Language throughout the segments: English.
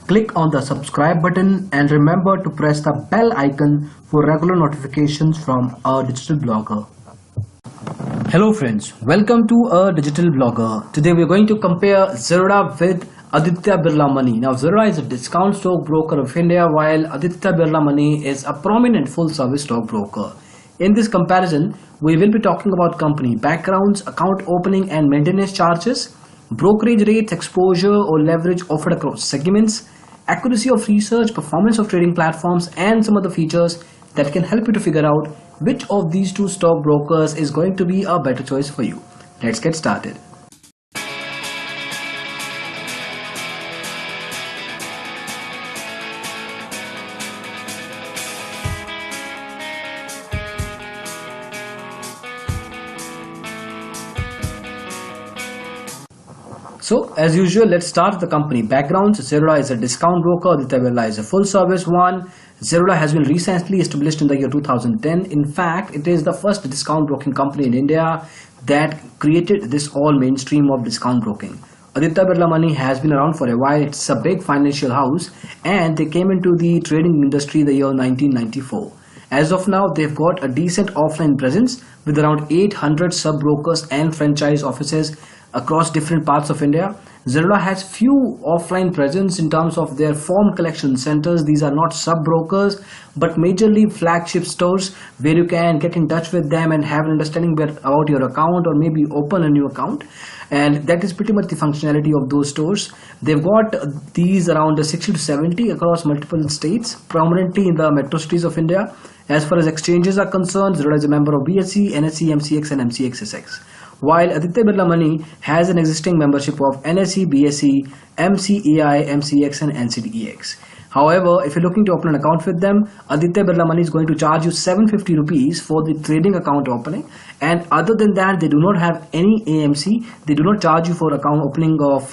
Click on the subscribe button and remember to press the bell icon for regular notifications from our digital blogger. Hello friends, welcome to a digital blogger. Today we are going to compare Zerodha with Aditya Birla Money. Now Zerodha is a discount stock broker of India while Aditya Birla Money is a prominent full service stock broker. In this comparison, we will be talking about company backgrounds, account opening and maintenance charges, brokerage rates, exposure or leverage offered across segments, accuracy of research, performance of trading platforms and some other features that can help you to figure out which of these two stock brokers is going to be a better choice for you. Let's get started. So as usual, let's start with the company backgrounds. Zerodha is a discount broker. Aditya Birla is a full service one. Zerodha has been recently established in the year 2010. In fact, it is the first discount broking company in India that created this all mainstream of discount broking. Aditya Birla Money has been around for a while. It's a big financial house and they came into the trading industry the year 1994. As of now, they've got a decent offline presence with around 800 sub-brokers and franchise offices across different parts of India. Zerodha has few offline presence in terms of their form collection centers. These are not sub-brokers but majorly flagship stores where you can get in touch with them and have an understanding about your account or maybe open a new account. And that is pretty much the functionality of those stores. They've got these around 60 to 70 across multiple states, prominently in the metro cities of India. As far as exchanges are concerned, Zerodha is a member of BSE, NSE, MCX and MCXSX. While Aditya Birla Money has an existing membership of NSE, BSE, MCEI, MCX and NCDEX. However, if you're looking to open an account with them, Aditya Birla Money is going to charge you 750 rupees for the trading account opening, and other than that they do not have any AMC. They do not charge you for account opening of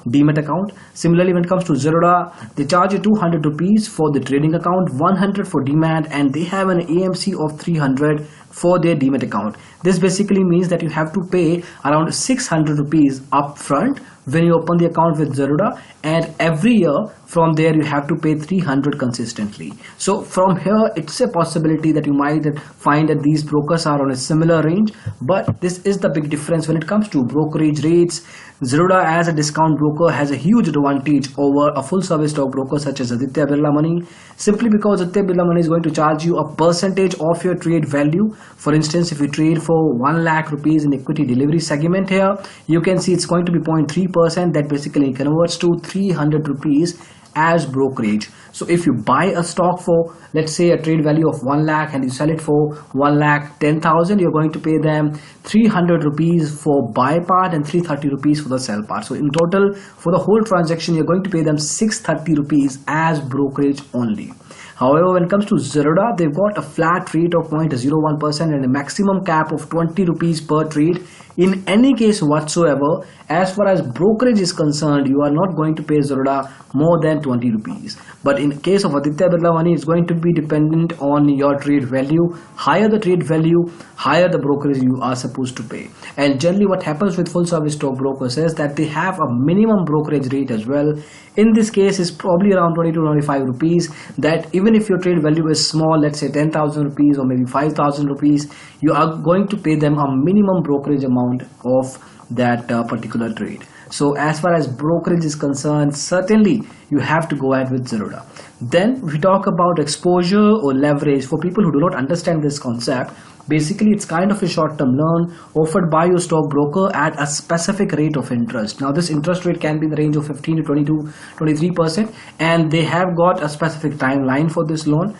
Demat account. Similarly, when it comes to Zerodha, they charge you 200 rupees for the trading account, 100 for Demat, and they have an AMC of 300 for their Demat account. This basically means that you have to pay around 600 rupees upfront when you open the account with Zerodha, and every year from there you have to pay 300 consistently. So from here it's a possibility that you might find that these brokers are on a similar range, but this is the big difference when it comes to brokerage rates. Zerodha as a discount broker has a huge advantage over a full service stock broker such as Aditya Birla Money, simply because Aditya Birla Money is going to charge you a percentage of your trade value. For instance, if you trade for 1 lakh rupees in equity delivery segment here, you can see it's going to be 0.3%. That basically converts to 300 rupees as brokerage. So if you buy a stock for, let's say, a trade value of 1 lakh and you sell it for 1,10,000, you're going to pay them 300 rupees for buy part and 330 rupees for the sell part. So in total, for the whole transaction, you're going to pay them 630 rupees as brokerage only. However, when it comes to Zerodha, they've got a flat rate of 0.01% and a maximum cap of 20 rupees per trade in any case whatsoever. As far as brokerage is concerned, you are not going to pay Zerodha more than 20 rupees. But in case of Aditya Birla Money, it's going to be dependent on your trade value. Higher the trade value, higher the brokerage you are supposed to pay. And generally what happens with full service stock brokers is that they have a minimum brokerage rate as well. In this case, it's probably around 20 to 25 rupees, that even if your trade value is small, let's say 10,000 rupees or maybe 5,000 rupees, you are going to pay them a minimum brokerage amount of that particular trade. So as far as brokerage is concerned, certainly you have to go ahead with Zerodha. Then we talk about exposure or leverage. For people who do not understand this concept, basically it's kind of a short-term loan offered by your stockbroker at a specific rate of interest. Now this interest rate can be in the range of 15 to 23%, and they have got a specific timeline for this loan.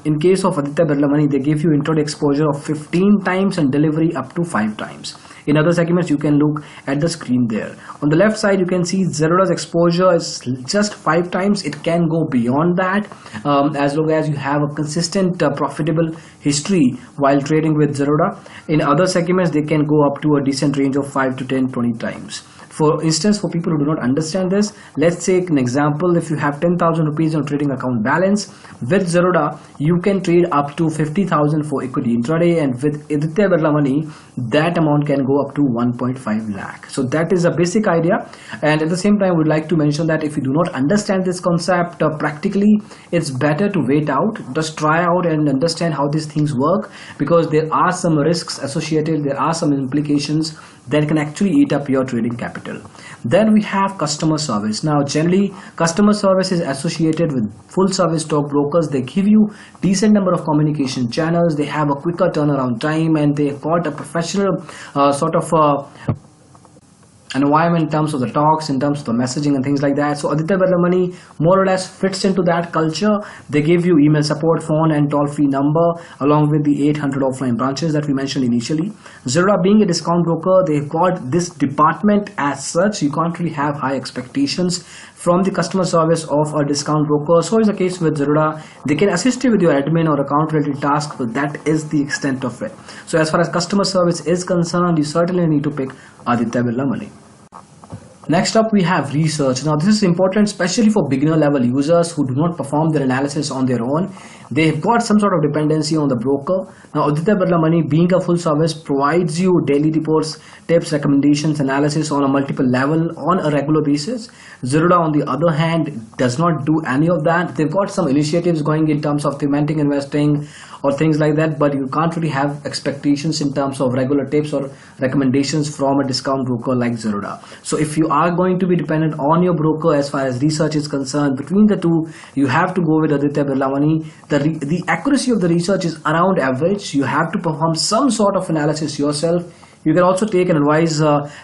In case of Aditya Birla Money, they give you intraday exposure of 15 times and delivery up to 5 times. In other segments, you can look at the screen there. On the left side, you can see Zerodha's exposure is just 5 times. It can go beyond that as long as you have a consistent profitable history while trading with Zerodha. In other segments, they can go up to a decent range of 5 to 10, 20 times. For instance, for people who do not understand this, let's take an example. If you have 10,000 rupees on trading account balance, with Zerodha, you can trade up to 50,000 for equity intraday, and with Aditya Birla Money, that amount can go up to 1.5 lakh. So that is a basic idea. And at the same time, I would like to mention that if you do not understand this concept practically, it's better to wait out, just try out and understand how these things work, because there are some risks associated, there are some implications that can actually eat up your trading capital. Then we have customer service. Now generally customer service is associated with full service stockbrokers. They give you decent number of communication channels, they have a quicker turnaround time, and they got a professional sort of an environment in terms of the talks, in terms of the messaging and things like that. So Aditya Birla Money more or less fits into that culture. They give you email support, phone and toll-free number, along with the 800 offline branches that we mentioned initially. Zerodha being a discount broker, they've got this department as such. You can't really have high expectations from the customer service of a discount broker. So is the case with Zerodha. They can assist you with your admin or account related tasks, but that is the extent of it. So as far as customer service is concerned, you certainly need to pick Aditya Birla Money. Next up we have research. Now this is important especially for beginner level users who do not perform their analysis on their own. They've got some sort of dependency on the broker. Now Aditya Birla Money being a full service provides you daily reports, tips, recommendations, analysis on a multiple level on a regular basis. Zerodha on the other hand does not do any of that. They've got some initiatives going in terms of thematic investing or things like that, but you can't really have expectations in terms of regular tips or recommendations from a discount broker like Zerodha. So if you are going to be dependent on your broker as far as research is concerned, between the two you have to go with Aditya Birla Money. The accuracy of the research is around average. You have to perform some sort of analysis yourself. You can also take an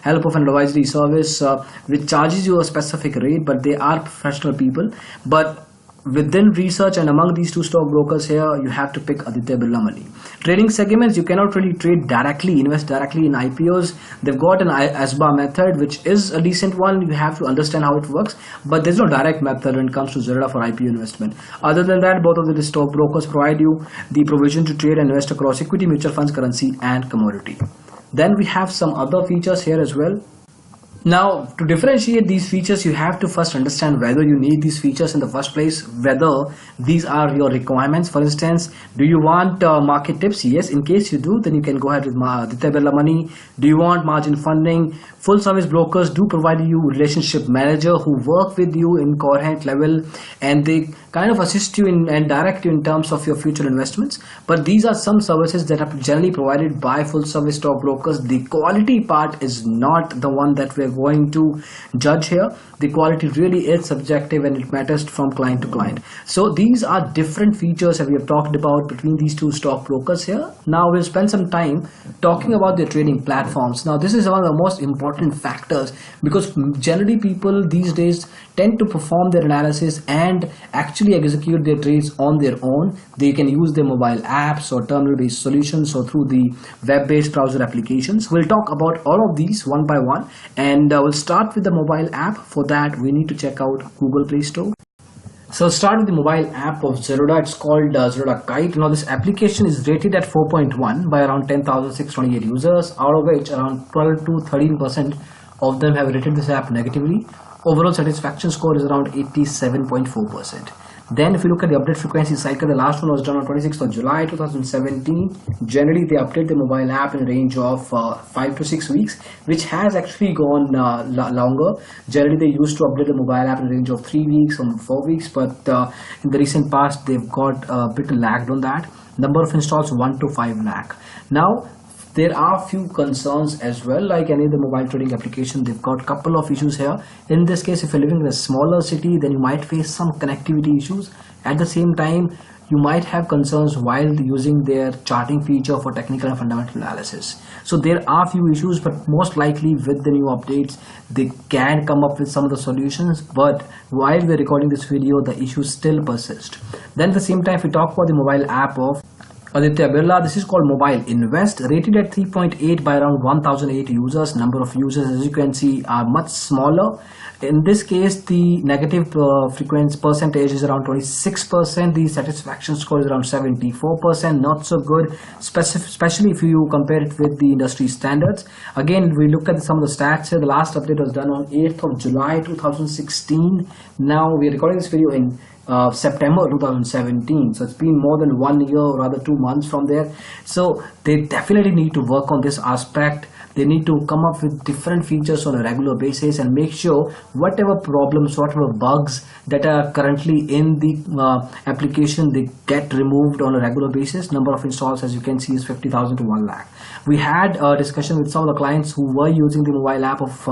help of an advisory service which charges you a specific rate, but they are professional people. But within research and among these two stockbrokers here, you have to pick Aditya Birla Money. Trading segments, you cannot really trade directly, invest directly in IPOs. They've got an ASBA method, which is a decent one. You have to understand how it works, but there's no direct method when it comes to Zerodha for IPO investment. Other than that, both of the stockbrokers provide you the provision to trade and invest across equity, mutual funds, currency, and commodity. Then we have some other features here as well. Now, to differentiate these features, you have to first understand whether you need these features in the first place, whether these are your requirements. For instance, do you want market tips? Yes, in case you do, then you can go ahead with Aditya Birla Money. Do you want margin funding? Full service brokers do provide you relationship manager who work with you in coherent level, and they kind of assist you and direct you in terms of your future investments. But these are some services that are generally provided by full service stockbrokers. The quality part is not the one that we're going to judge here. The quality really is subjective and it matters from client to client. So these are different features that we have talked about between these two stockbrokers here. Now we'll spend some time talking about their trading platforms. Now this is one of the most important factors, because generally people these days tend to perform their analysis and actually execute their trades on their own. They can use their mobile apps or terminal-based solutions or through the web-based browser applications. We'll talk about all of these one by one, and we'll start with the mobile app. For that, we need to check out Google Play Store. So start with the mobile app of Zerodha. It's called Zerodha Kite. Now this application is rated at 4.1 by around 10,628 users, out of which around 12 to 13% of them have rated this app negatively. Overall satisfaction score is around 87.4%. Then if you look at the update frequency cycle, the last one was done on 26th of July 2017. Generally they update the mobile app in a range of 5 to 6 weeks, which has actually gone longer. Generally they used to update the mobile app in a range of 3 weeks or 4 weeks, but in the recent past they've got a bit lagged on that. Number of installs 1 to 5 lakh. Now there are few concerns as well. Like any of the mobile trading application, they've got a couple of issues here. In this case, if you're living in a smaller city, then you might face some connectivity issues. At the same time, you might have concerns while using their charting feature for technical and fundamental analysis. So there are few issues, but most likely with the new updates, they can come up with some of the solutions. But while we're recording this video, the issues still persist. Then at the same time, if we talk about the mobile app of Aditya Birla, this is called Mobile Invest, rated at 3.8 by around 1008 users. Number of users, as you can see, are much smaller. In this case, the negative frequency percentage is around 26%. The satisfaction score is around 74%. Not so good, especially if you compare it with the industry standards. Again, we look at some of the stats here. The last update was done on 8th of July 2016. Now we are recording this video in September 2017, so it's been more than 1 year, or rather 2 months from there. So they definitely need to work on this aspect. They need to come up with different features on a regular basis and make sure whatever problems, whatever bugs that are currently in the application, they get removed on a regular basis. Number of installs, as you can see, is 50,000 to 1 lakh. We had a discussion with some of the clients who were using the mobile app of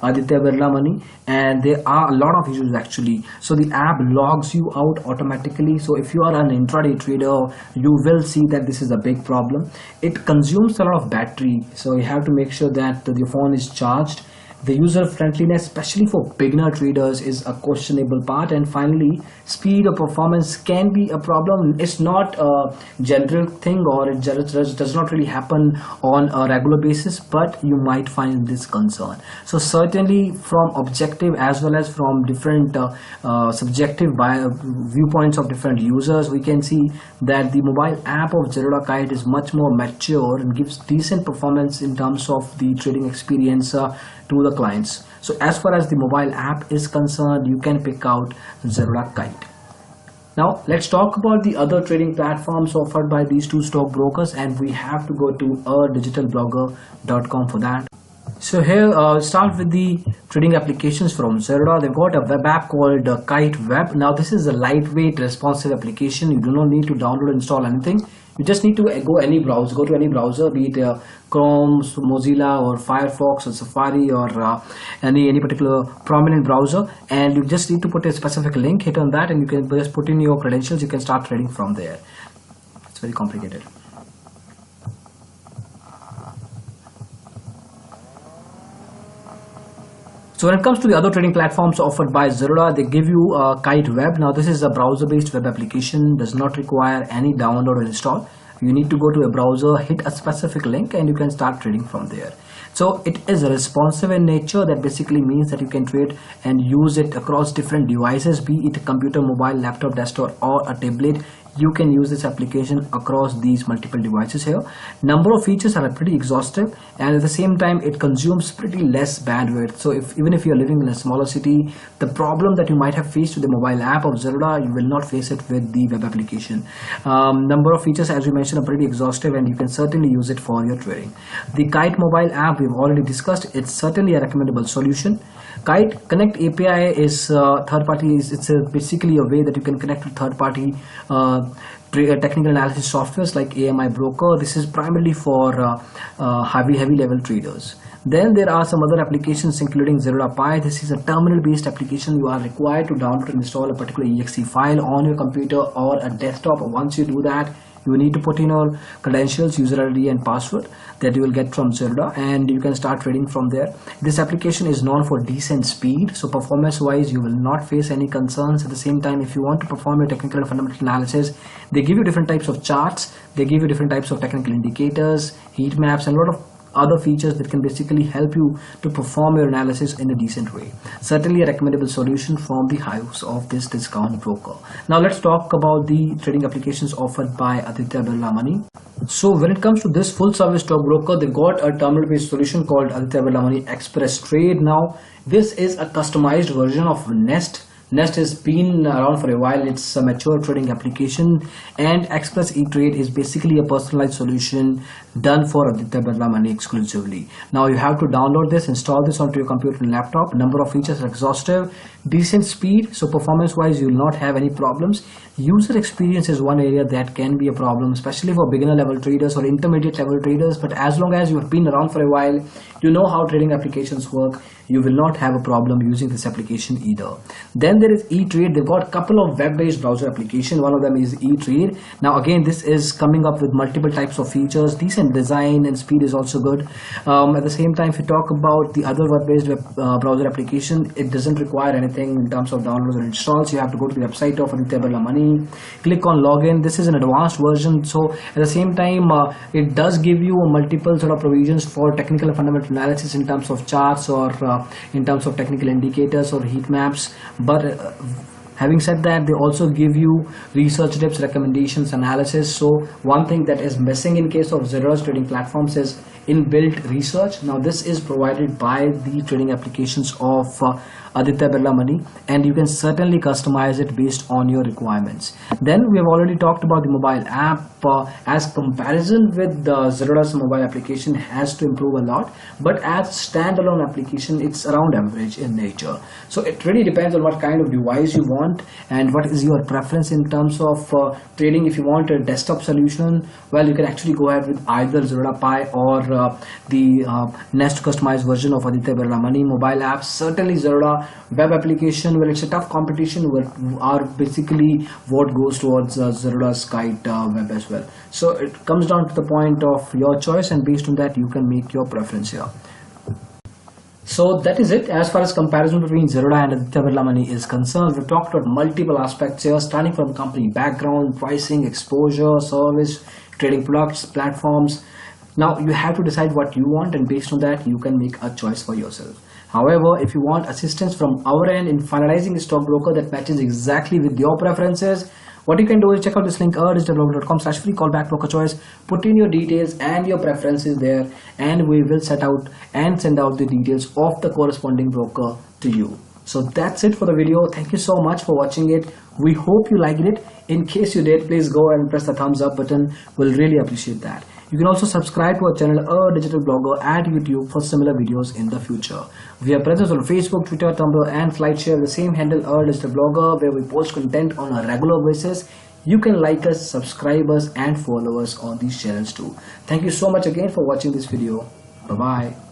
Aditya Birla Money, and there are a lot of issues actually. So the app logs you out automatically. So if you are an intraday trader, you will see that this is a big problem. It consumes a lot of battery, so you have to make sure that your phone is charged. The user friendliness, especially for beginner traders, is a questionable part. And finally, speed or performance can be a problem. It's not a general thing, or it does not really happen on a regular basis, but you might find this concern. So certainly from objective as well as from different subjective viewpoints of different users, we can see that the mobile app of Zerodha Kite is much more mature and gives decent performance in terms of the trading experience to the clients. So as far as the mobile app is concerned, you can pick out Zerodha Kite. Now let's talk about the other trading platforms offered by these two stockbrokers, and we have to go to digitalblogger.com for that. So here start with the trading applications from Zerodha. They've got a web app called Kite Web. Now this is a lightweight responsive application. You do not need to download or install anything. You just need to go to any browser, be it Chrome, Mozilla, or Firefox, or Safari, or any particular prominent browser, and you just need to put a specific link, hit on that, and you can just put in your credentials. You can start trading from there. It's very complicated. So when it comes to the other trading platforms offered by Zerodha, they give you Kite Web. Now this is a browser-based web application, does not require any download or install. You need to go to a browser, hit a specific link, and you can start trading from there. So it is responsive in nature. That basically means that you can trade and use it across different devices, be it a computer, mobile, laptop, desktop, or a tablet. You can use this application across these multiple devices here. Number of features are pretty exhaustive, and at the same time it consumes pretty less bandwidth. So even if you're living in a smaller city, the problem that you might have faced with the mobile app of Zerodha, you will not face it with the web application. Number of features, as we mentioned, are pretty exhaustive, and you can certainly use it for your trading. The Kite mobile app we've already discussed. It's certainly a recommendable solution. Kite Connect API is third-party. It's basically a way that you can connect with third-party technical analysis softwares like AMI Broker. This is primarily for heavy level traders. Then there are some other applications including Zerodha Pi. This is a terminal-based application. You are required to download and install a particular exe file on your computer or a desktop. Once you do that, you need to put in your credentials, user ID and password that you will get from Zerodha, and you can start trading from there. This application is known for decent speed, so performance wise you will not face any concerns. At the same time, if you want to perform your technical and fundamental analysis, they give you different types of charts, they give you different types of technical indicators, heat maps, and a lot of other features that can basically help you to perform your analysis in a decent way. Certainly a recommendable solution from the house of this discount broker. Now let's talk about the trading applications offered by Aditya Birla Money. So when it comes to this full service stockbroker, they've got a terminal based solution called Aditya Birla Money Express Trade. Now this is a customized version of Nest. Nest has been around for a while. It's a mature trading application, and Express E-Trade is basically a personalized solution done for Aditya Birla Money exclusively. Now you have to download this, install this onto your computer and laptop. Number of features are exhaustive, decent speed, so performance wise you will not have any problems. User experience is one area that can be a problem, especially for beginner level traders or intermediate level traders, but as long as you have been around for a while, you know how trading applications work, you will not have a problem using this application either. Then Then there is E-Trade. They've got a couple of web-based browser application. One of them is E-Trade. Now again, this is coming up with multiple types of features. Decent design and speed is also good. At the same time, if you talk about the other web-based browser application, it doesn't require anything in terms of downloads or installs. You have to go to the website of Aditya Birla Money, click on login. This is an advanced version, so at the same time it does give you multiple sort of provisions for technical and fundamental analysis in terms of charts or in terms of technical indicators or heat maps. But having said that, they also give you research tips, recommendations, analysis. So one thing that is missing in case of Zerodha's trading platforms is inbuilt research. Now this is provided by the trading applications of Aditya Birla Money, and you can certainly customize it based on your requirements. Then we have already talked about the mobile app. As comparison with the Zerodha's mobile application has to improve a lot, but as standalone application, it's around average in nature. So it really depends on what kind of device you want and what is your preference in terms of trading. If you want a desktop solution, well, you can actually go ahead with either Zerodha Pi or the Nest customized version of Aditya Birla Money mobile apps. Certainly Zerodha web application, well, it's a tough competition, are basically what goes towards Zerodha's Kite web as well. So it comes down to the point of your choice, and based on that you can make your preference here. So that is it as far as comparison between Zerodha and Aditya Birla Money is concerned. We've talked about multiple aspects here, starting from company background, pricing, exposure, service, trading products, platforms. Now you have to decide what you want, and based on that you can make a choice for yourself. However, if you want assistance from our end in finalizing a stockbroker that matches exactly with your preferences, what you can do is check out this link, digitalobroker.com/free callback broker choice. Put in your details and your preferences there, and we will set out and send out the details of the corresponding broker to you. So that's it for the video. Thank you so much for watching it. We hope you liked it. In case you did, please go and press the thumbs up button. We'll really appreciate that. You can also subscribe to our channel, Digital Blogger, at YouTube for similar videos in the future. We have presence on Facebook, Twitter, Tumblr, and FlightShare, the same handle, Digital Blogger, where we post content on a regular basis. You can like us, subscribe us, and follow us on these channels too. Thank you so much again for watching this video. Bye-bye.